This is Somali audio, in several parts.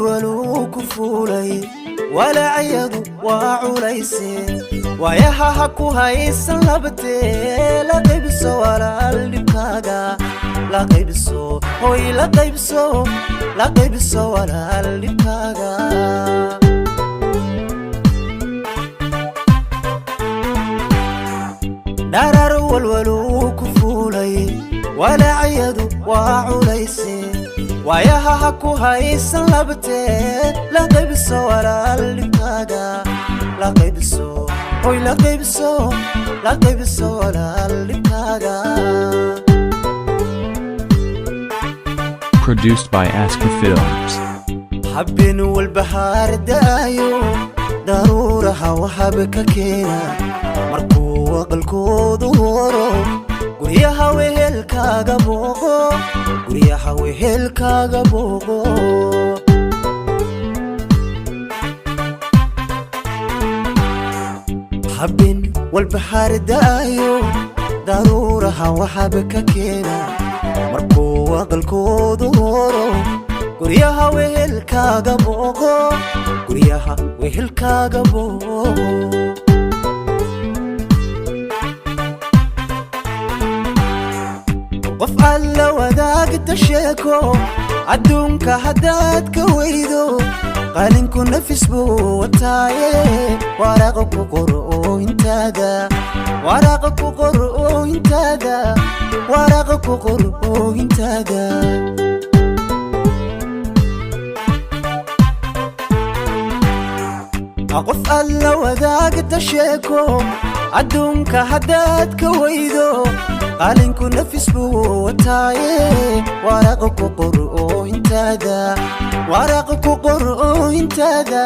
والولو كفولي ولا عيض وعليسي وياها حكو هاي سلبتي لا قيبسو ولا اللبكاغا لا قيبسو هوي لا قيبسو ولا اللبكاغا دارار والولو كفولي ولا عيض وعليسي وياها حكو هاي سلبتي لا قيبسو ولا اللبكاغا لا قيبسو هوي لا قيبسو ولا اللبكاغا. Produced by Aska Films. حبين والبحار دايو ضرورها وحبك كينا مركو وقلكو ظهورو قريها وهلكاغا بوغو قريها وهلكاغا بوغو حبين والبحار دايو ضرورها وحبك كينا مركو وقلكو ظهورو قريها وهلكاغا بوغو قريها وهلكاغا بوغو قف alla wadaagta sheeko adduunka haddaad ka weydo qalinku nafis buu wataaye waraaqa ku qor oo intaada waraaqa ku qor oo intaada waraaqa ku qor oo intaada قف alla wadaagta sheeko adduunka haddaad ka weydo qalinku nafis buu wataaye waraaqa ku qor oo intaada waraaqa ku qor oo intaada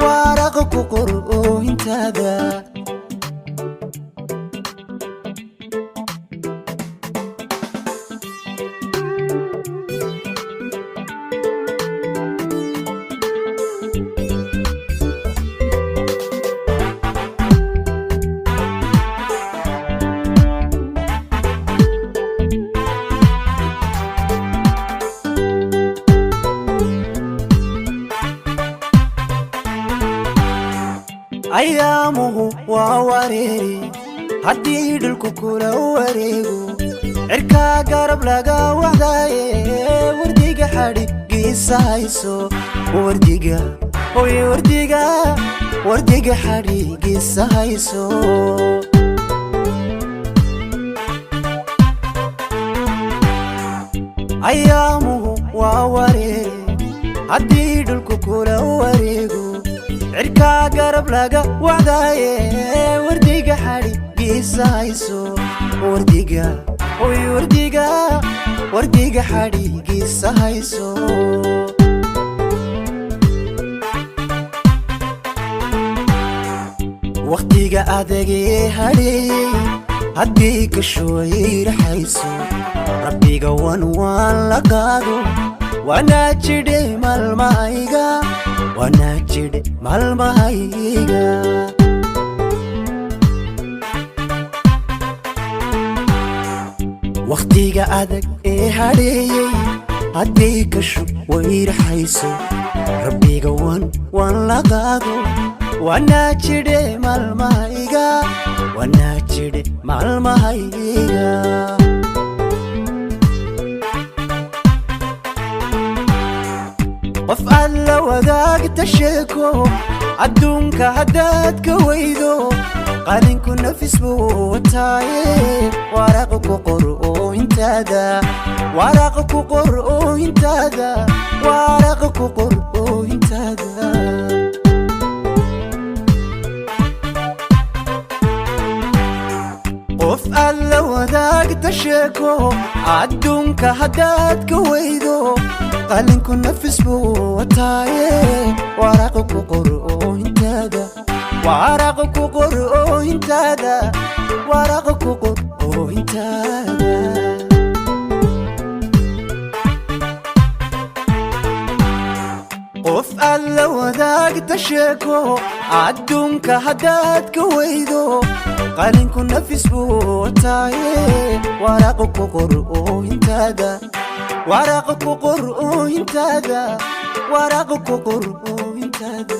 waraaqa ku qor oo intaada أيامه ووريري هدي دلكو كولا وريغو عركا قرب لقا وحداي ورديقا حدي قيسا هايسو ورديقا وي ورديقا حدي قيسا هايسو أيامه ووريري هدي دلكو كولا وريغو عركا قرب لقا وعداي ورديقا حدي قيسا هايسو ورديقا وي ورديقا حدي قيسا هايسو وقتيقا أدقي هدي هديك شوي رحيسو ربيقا وان لقادو وانا جدي مالمايقا وانا جدي مالمايقا وقتيقا أدق هدي هديك شوي رحيسو ربيقا وان لقادو وانا جدي مالمايقا وانا جدي مالمايقا قف alla wadaagta sheeko adduunka haddaad ka weydo qalinku nafis buu wataaye waraaqa ku qor oo intaada waraaqa ku qor oo intaada waraaqa ku qor oo intaada قف alla wadaagta sheeko adduunka haddaad ka weydo qalinku nafis buu wataaye waraaqa ku qor oo intaada waraaqa ku qor oo intaada waraaqa ku qor oo intaada قف alla wadaagta sheeko adduunka haddaad ka weydo qalinku nafis buu wataaye waraaqa ku qor oo intaada waraaqa ku qor oo intaada waraaqu ku qor oo intaada